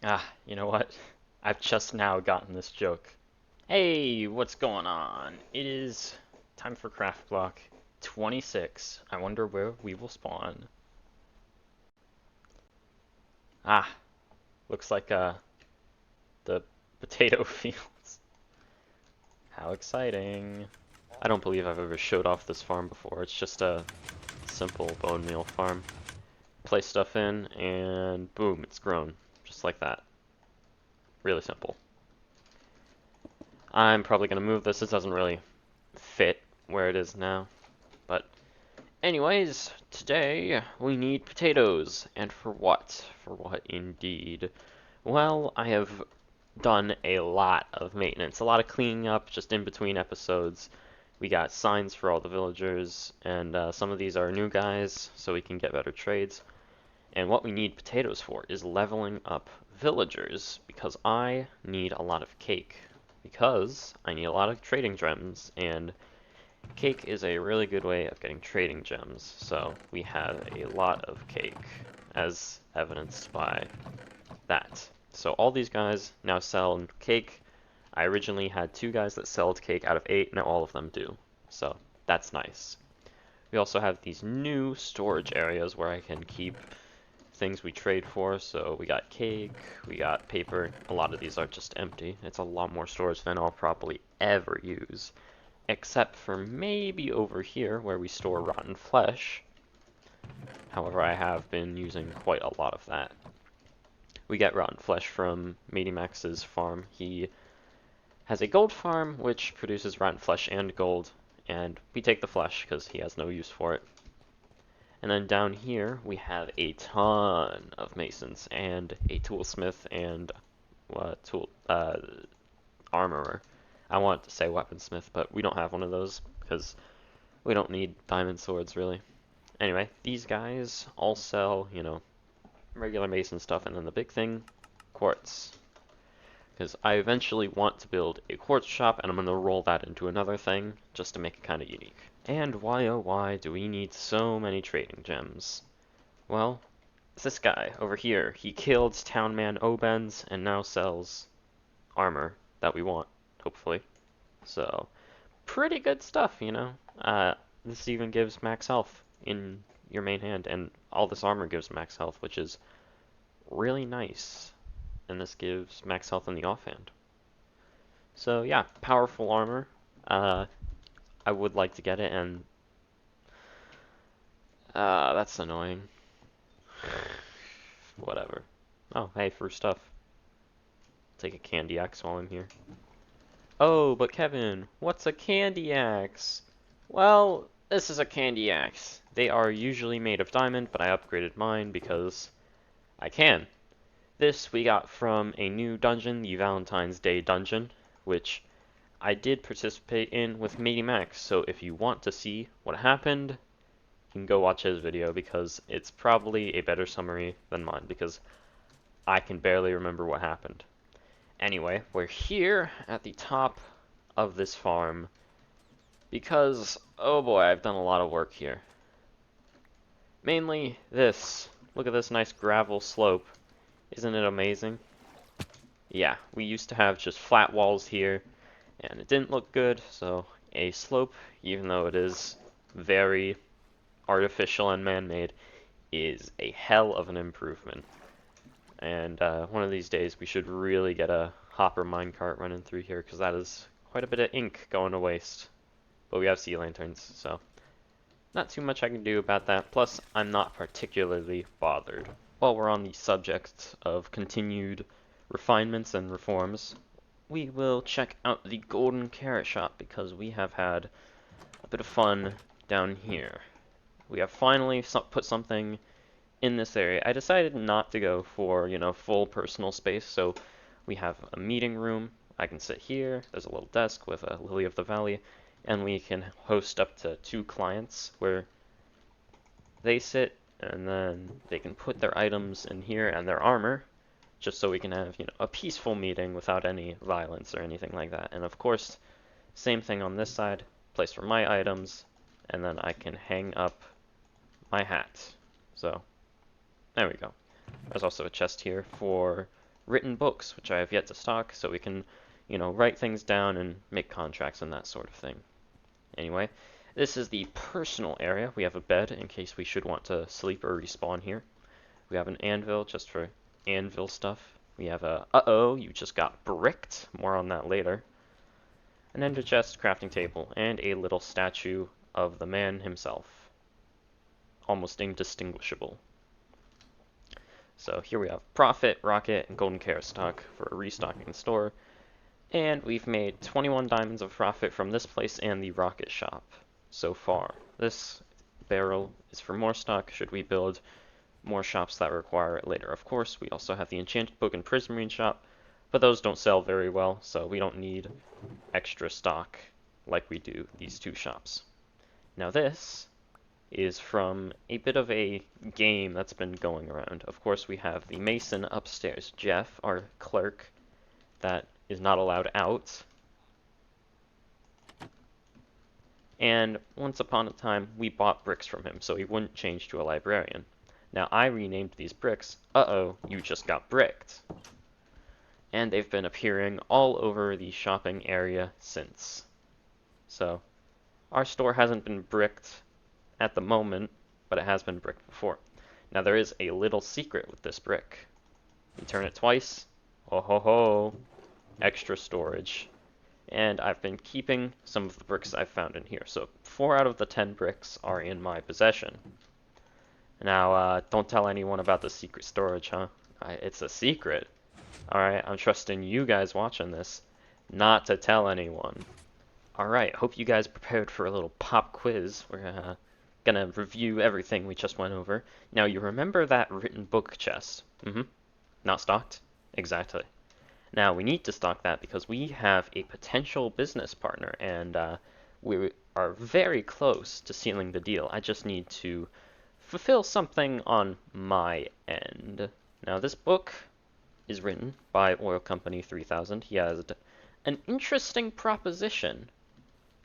Ah, you know what? I've just now gotten this joke. Hey, what's going on? It is time for Craftblock 26. I wonder where we will spawn. Ah, looks like the potato fields. How exciting. I don't believe I've ever showed off this farm before. It's just a simple bone meal farm. Place stuff in and boom, it's grown. Just like that. Really simple. I'm probably going to move this. It doesn't really fit where it is now. But anyways, today we need potatoes. And for what? For what indeed? Well, I have done a lot of maintenance, a lot of cleaning up just in between episodes. We got signs for all the villagers, and some of these are new guys, so we can get better trades. And what we need potatoes for is leveling up villagers, because I need a lot of cake. Because I need a lot of trading gems, and cake is a really good way of getting trading gems. So we have a lot of cake, as evidenced by that. So all these guys now sell cake. I originally had 2 guys that sold cake out of 8, now all of them do. So that's nice. We also have these new storage areas where I can keep things we trade for. So we got cake, we got paper. A lot of these are just empty. It's a lot more storage than I'll probably ever use, except for maybe over here where we store rotten flesh. However, I have been using quite a lot of that. We get rotten flesh from Max's farm. He has a gold farm which produces rotten flesh and gold, and we take the flesh because he has no use for it. And then down here we have a ton of masons and a toolsmith and armorer. I wanted to say weaponsmith, but we don't have one of those because we don't need diamond swords really. Anyway, these guys all sell, regular mason stuff, and then the big thing, quartz. Because I eventually want to build a quartz shop, and I'm going to roll that into another thing just to make it kind of unique. And why oh why do we need so many trading gems? Well, it's this guy over here. He killed Townman Obens and now sells armor that we want, hopefully. So, pretty good stuff. This even gives max health in your main hand, and all this armor gives max health, which is really nice. And this gives max health in the offhand. So yeah, powerful armor. Uh, I would like to get it, and that's annoying. Whatever. Oh, hey, for stuff. Take a candy axe while I'm here. Oh, but Kevin, what's a candy axe? Well, this is a candy axe. They are usually made of diamond, but I upgraded mine because I can. This we got from a new dungeon, the Valentine's Day dungeon, which I did participate in with Max, so if you want to see what happened, you can go watch his video because it's probably a better summary than mine because I can barely remember what happened. Anyway, we're here at the top of this farm because, oh boy, I've done a lot of work here. Mainly this. Look at this nice gravel slope. Isn't it amazing? Yeah, we used to have just flat walls here, and it didn't look good, so a slope, even though it is very artificial and man-made, is a hell of an improvement. And one of these days we should really get a hopper minecart running through here, because that is quite a bit of ink going to waste. But we have sea lanterns, so not too much I can do about that. Plus, I'm not particularly bothered. While we're on the subject of continued refinements and reforms, we will check out the Golden Carrot Shop because we have had a bit of fun down here. We have finally put something in this area. I decided not to go for, full personal space, so we have a meeting room. I can sit here. There's a little desk with a Lily of the Valley, and we can host up to 2 clients where they sit, and then they can put their items in here and their armor, just so we can have, a peaceful meeting without any violence or anything like that. And of course, same thing on this side, place for my items, and then I can hang up my hat. So, there we go. There's also a chest here for written books, which I have yet to stock, so we can, write things down and make contracts and that sort of thing. Anyway, this is the personal area. We have a bed in case we should want to sleep or respawn here. We have an anvil just for anvil stuff. We have a, uh-oh, you just got bricked. More on that later. An ender chest, crafting table, and a little statue of the man himself. Almost indistinguishable. So here we have Profit, Rocket, and Golden Carrot stock for restocking the store. And we've made 21 diamonds of profit from this place and the Rocket shop so far. This barrel is for more stock should we build more shops that require it later. Of course, we also have the Enchanted Book and Prismarine shop, but those don't sell very well, so we don't need extra stock like we do these two shops. Now this is from a bit of a game that's been going around. Of course, we have the Mason upstairs, Jeff, our clerk, that is not allowed out. And once upon a time, we bought bricks from him, so he wouldn't change to a librarian. Now, I renamed these bricks, uh-oh, you just got bricked. And they've been appearing all over the shopping area since. So, our store hasn't been bricked at the moment, but it has been bricked before. Now, there is a little secret with this brick. You turn it twice, oh ho ho, extra storage. And I've been keeping some of the bricks I've found in here. So 4 out of the 10 bricks are in my possession. Now, don't tell anyone about the secret storage, huh? It's a secret. Alright, I'm trusting you guys watching this not to tell anyone. Alright, hope you guys prepared for a little pop quiz. We're gonna review everything we just went over. Now, you remember that written book chest? Not stocked? Exactly. Now, we need to stock that because we have a potential business partner, and we are very close to sealing the deal. I just need to fulfill something on my end. Now, this book is written by Oil Company 3000. He has an interesting proposition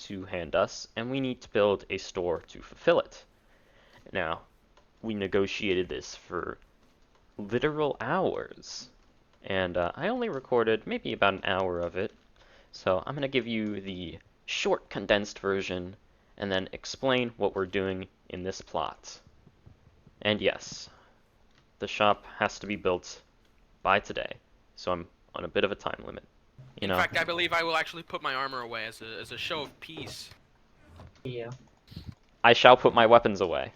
to hand us, and we need to build a store to fulfill it. Now, we negotiated this for literal hours. And I only recorded maybe about an hour of it, so I'm going to give you the short, condensed version, and then explain what we're doing in this plot. And yes, the shop has to be built by today, so I'm on a bit of a time limit. In fact, I believe I will actually put my armor away as a show of peace. Yeah. I shall put my weapons away.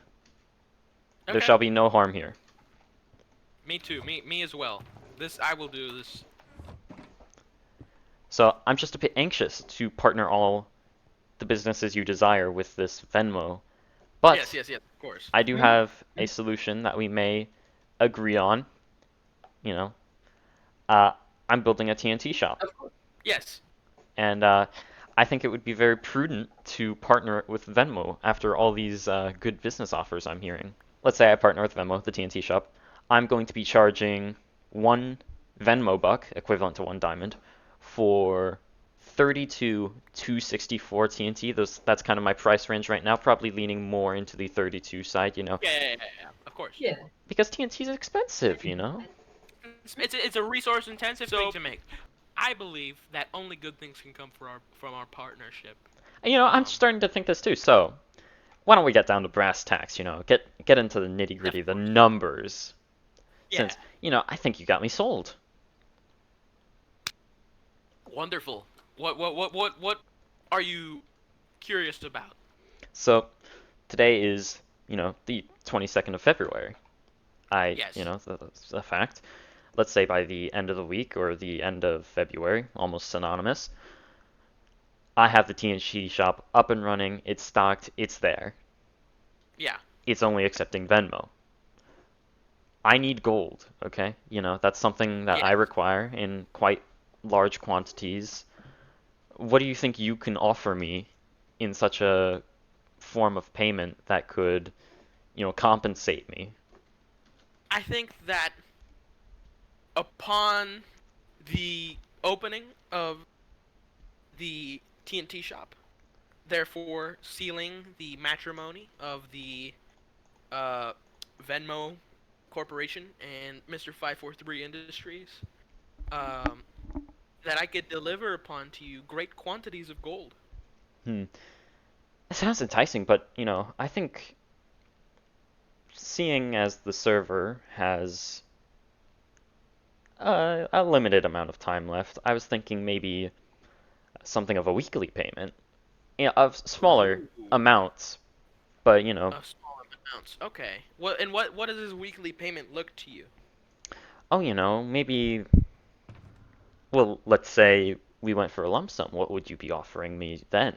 Okay. There shall be no harm here. Me too. Me as well. I will do this. So I'm just a bit anxious to partner all the businesses you desire with this Venmo. But Yes, of course. I do have a solution that we may agree on. I'm building a TNT shop. Of course. Yes. And I think it would be very prudent to partner with Venmo after all these good business offers I'm hearing. Let's say I partner with Venmo, the TNT shop. I'm going to be charging 1 Venmo buck, equivalent to 1 diamond, for 32 264 TNT. That's kind of my price range right now, probably leaning more into the 32 side, Yeah, of course. Yeah. Because TNT is expensive, It's a resource intensive thing to make. I believe that only good things can come from our partnership. I'm starting to think this too. So, why don't we get down to brass tacks? Get into the nitty gritty, the numbers. Yeah. Since I think you got me sold. Wonderful. What are you curious about? So, today is the 22nd of February. Yes. That's a fact. Let's say by the end of the week or the end of February, almost synonymous. I have the TNT shop up and running. It's stocked. It's there. Yeah. It's only accepting Venmo. I need gold, okay? That's something that I require in quite large quantities. What do you think you can offer me in such a form of payment that could, compensate me? I think that upon the opening of the TNT shop, therefore sealing the matrimony of the Venmo Corporation and Mr. 543 Industries, um, that I could deliver upon to you great quantities of gold. Hmm. It sounds enticing, but, I think seeing as the server has a limited amount of time left, I was thinking maybe something of a weekly payment. Yeah, of smaller Ooh. amounts, but, Small amounts. Okay. What does this weekly payment look to you? oh, maybe, well, let's say we went for a lump sum. What would you be offering me then?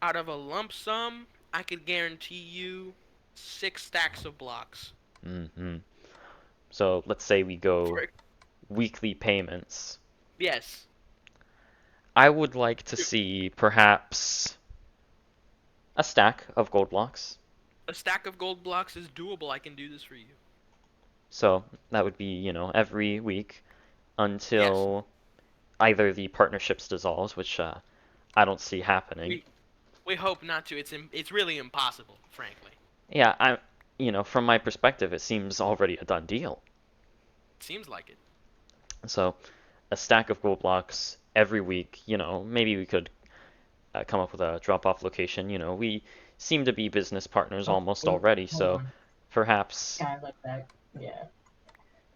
Out of a lump sum, I could guarantee you 6 stacks of blocks. Hmm. So let's say we go For weekly payments. yes, I would like to see perhaps a stack of gold blocks. a stack of gold blocks is doable. I can do this for you. So that would be, every week Yes. until either the partnerships dissolves, which I don't see happening. We we hope not to. It's really impossible, frankly. Yeah, from my perspective, it seems already a done deal. Seems like it. So a stack of gold blocks every week, maybe we could come up with a drop-off location. We seem to be business partners Oh, almost wait, already, hold so on. perhaps Guy like that. Yeah.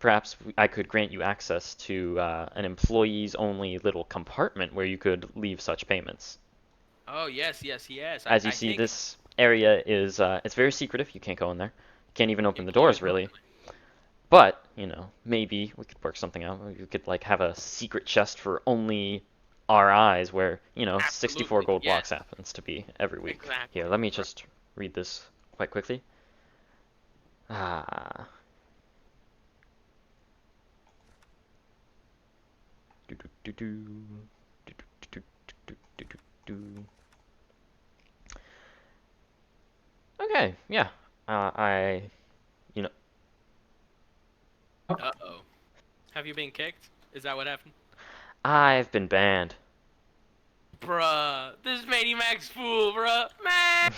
perhaps I could grant you access to an employees only little compartment where you could leave such payments. Oh yes, yes, yes. As you I see, think this area is it's very secretive. You can't go in there. You can't even open the employees doors really. only. But, maybe we could work something out. You could like have a secret chest for only our eyes where, 64 Absolutely. gold blocks Yes. happens to be every week. Here, Exactly. let me just read this quite quickly. Ah. Do, do, do, do. Do, do, do, do, do, do. Okay, yeah. You know, Oh, Uh-oh. Have you been kicked? Is that what happened? I've been banned. Bruh, this made him act fool, bruh. Man!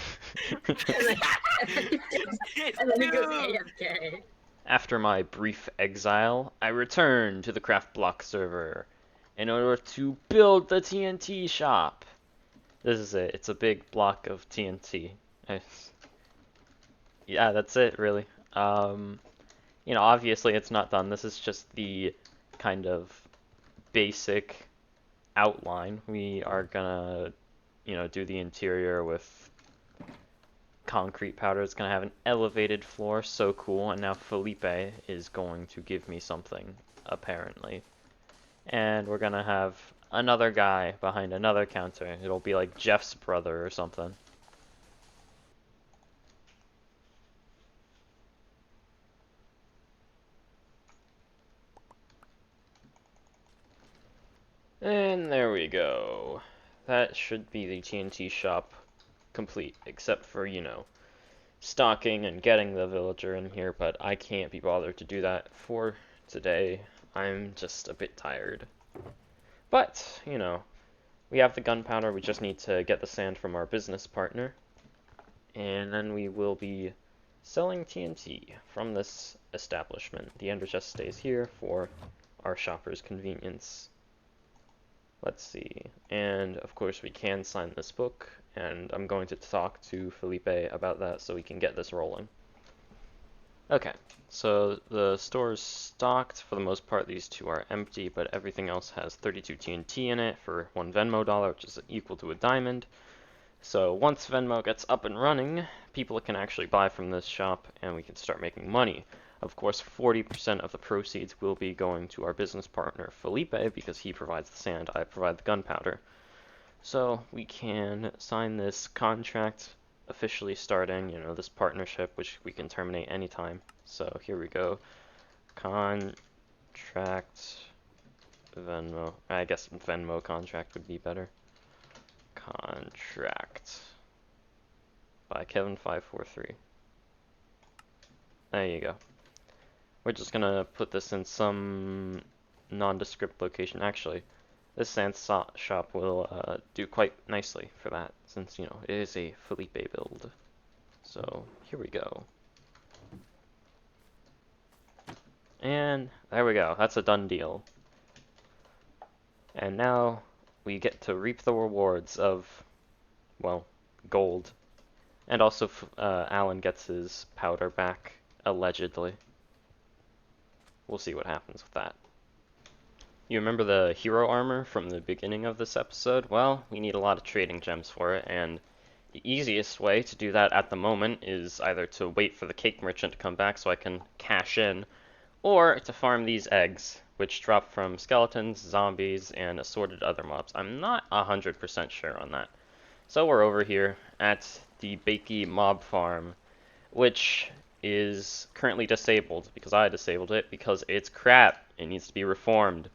and then, and then he goes, and then he goes Dude! AFK. After my brief exile, I returned to the Craftblock server in order to build the TNT shop. This is it. It's a big block of TNT. Yeah, that's it, really. Um, obviously it's not done. This is just the kind of basic outline. We are gonna, do the interior with concrete powder. It's gonna have an elevated floor, so cool. And now Felipe is going to give me something, apparently. And we're gonna have another guy behind another counter. It'll be like Jeff's brother or something. And there we go. That should be the TNT shop complete, except for, stocking and getting the villager in here, but I can't be bothered to do that for today. I'm just a bit tired. But, we have the gunpowder, we just need to get the sand from our business partner, and then we will be selling TNT from this establishment. The ender chest stays here for our shopper's convenience. Let's see. And of course we can sign this book, and I'm going to talk to Felipe about that so we can get this rolling. Okay, so the store is stocked. For the most part, these two are empty, but everything else has 32 TNT in it for 1 Venmo dollar, which is equal to a diamond. So once Venmo gets up and running, people can actually buy from this shop, and we can start making money. Of course, 40% of the proceeds will be going to our business partner, Felipe, because he provides the sand, I provide the gunpowder. So we can sign this contract officially starting, this partnership, which we can terminate anytime. So here we go. Contract Venmo. I guess Venmo contract would be better. Contract by Kevin543. There you go. We're just gonna put this in some nondescript location. Actually, this sand shop will do quite nicely for that, since, it is a Felipe build. So, here we go. And there we go. That's a done deal. And now we get to reap the rewards of, well, gold. And also, Alan gets his powder back, allegedly. We'll see what happens with that. You remember the hero armor from the beginning of this episode? Well, we need a lot of trading gems for it, and the easiest way to do that at the moment is either to wait for the cake merchant to come back so I can cash in, or to farm these eggs, which drop from skeletons, zombies, and assorted other mobs. I'm not 100% sure on that. So we're over here at the Bakey mob farm, which is currently disabled because I disabled it because it's crap. It needs to be reformed.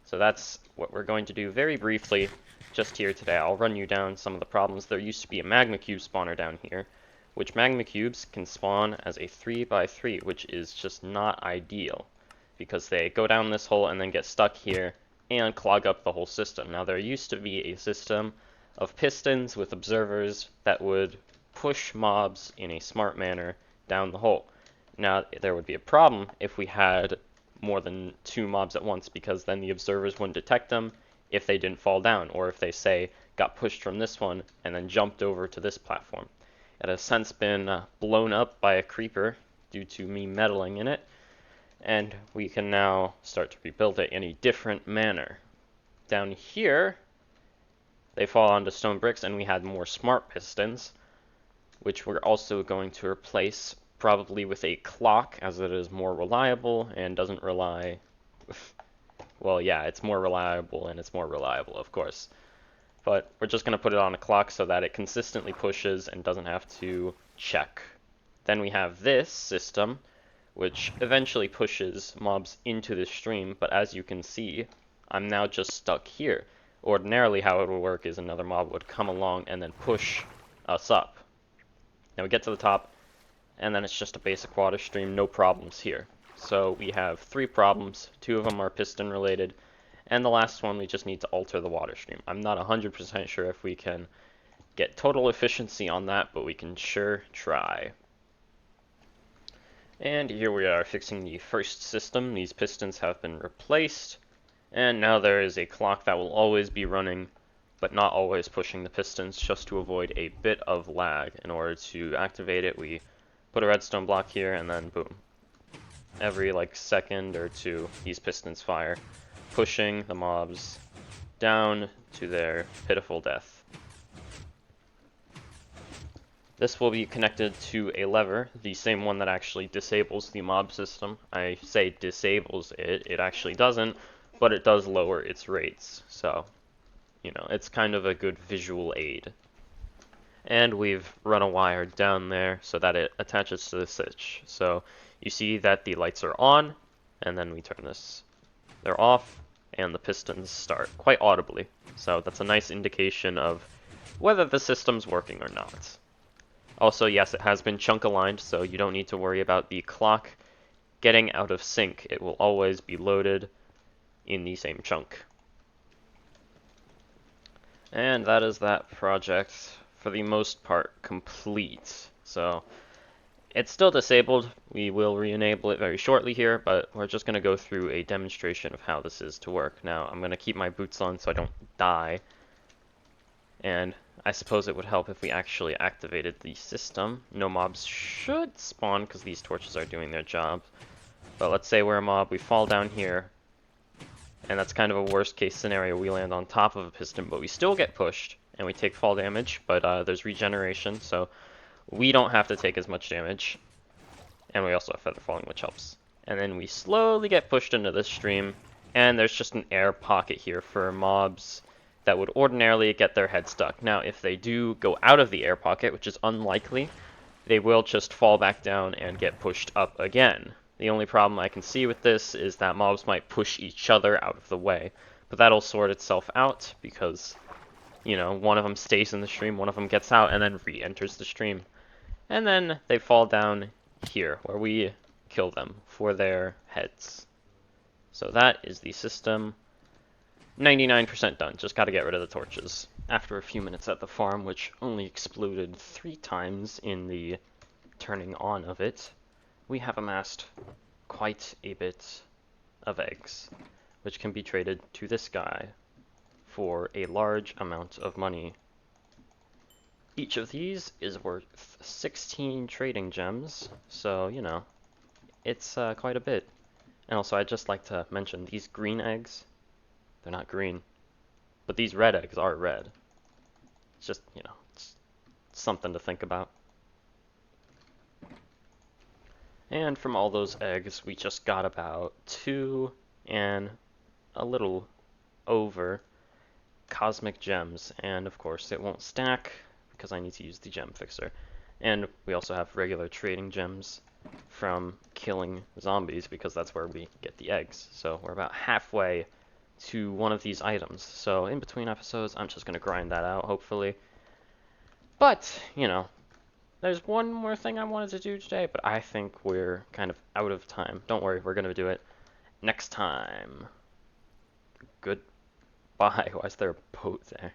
So that's what we're going to do very briefly just here today. I'll run you down some of the problems. There used to be a magma cube spawner down here, which magma cubes can spawn as a 3x3, which is just not ideal because they go down this hole and then get stuck here and clog up the whole system. Now there used to be a system of pistons with observers that would push mobs in a smart manner down the hole. Now there would be a problem if we had more than 2 mobs at once, because then the observers wouldn't detect them if they didn't fall down, or if they, say, got pushed from this one and then jumped over to this platform. It has since been blown up by a creeper due to me meddling in it, and we can now start to rebuild it in a different manner. Down here, they fall onto stone bricks, and we had more smart pistons, which we're also going to replace probably with a clock, as it is more reliable and doesn't rely... Well, yeah, it's more reliable, and it's more reliable, of course. But we're just going to put it on a clock so that it consistently pushes and doesn't have to check. Then we have this system, which eventually pushes mobs into the stream, but as you can see, I'm now just stuck here. Ordinarily, how it would work is another mob would come along and then push us up. Now we get to the top, and then it's just a basic water stream, no problems here. So we have 3 problems, 2 of them are piston related, and the last one we just need to alter the water stream. I'm not 100% sure if we can get total efficiency on that, but we can sure try. And here we are fixing the first system. These pistons have been replaced, and now there is a clock that will always be running, but not always pushing the pistons, just to avoid a bit of lag. In order to activate it, we put a redstone block here, and then boom. Every second or 2, these pistons fire, pushing the mobs down to their pitiful death. This will be connected to a lever, the same one that actually disables the mob system. I say disables it, it actually doesn't, but it does lower its rates. So, you know, it's kind of a good visual aid. And we've run a wire down there so that it attaches to the switch. So you see that the lights are on, and then we turn this. They're off, and the pistons start quite audibly. So that's a nice indication of whether the system's working or not. Also, yes, it has been chunk aligned, so you don't need to worry about the clock getting out of sync. It will always be loaded in the same chunk. And that is that project, for the most part, complete. So it's still disabled. We will re-enable it very shortly here, but we're just going to go through a demonstration of how this is to work. Now, I'm going to keep my boots on so I don't die. And I suppose it would help if we actually activated the system. No mobs should spawn because these torches are doing their job. But let's say we're a mob, we fall down here, and that's kind of a worst case scenario. We land on top of a piston, but we still get pushed, and we take fall damage, but there's regeneration, so we don't have to take as much damage. And we also have feather falling, which helps. And then we slowly get pushed into this stream, and there's just an air pocket here for mobs that would ordinarily get their head stuck. Now, if they do go out of the air pocket, which is unlikely, they will just fall back down and get pushed up again. The only problem I can see with this is that mobs might push each other out of the way, but that'll sort itself out because, you know, one of them stays in the stream, one of them gets out, and then re-enters the stream. And then they fall down here, where we kill them for their heads. So that is the system. 99% done, just gotta get rid of the torches. After a few minutes at the farm, which only exploded 3 times in the turning on of it, we have amassed quite a bit of eggs, which can be traded to this guy for a large amount of money. Each of these is worth 16 trading gems, so, you know, it's quite a bit. And also, I'd just like to mention these green eggs, they're not green, but these red eggs are red. It's just, you know, it's something to think about. And from all those eggs, we just got about 2 and a little over cosmic gems. And of course, it won't stack because I need to use the gem fixer. And we also have regular trading gems from killing zombies because that's where we get the eggs. So we're about halfway to one of these items. So in between episodes, I'm just going to grind that out, hopefully. But, you know, there's one more thing I wanted to do today, but I think we're kind of out of time. Don't worry, we're going to do it next time. Goodbye. Why is there a boat there?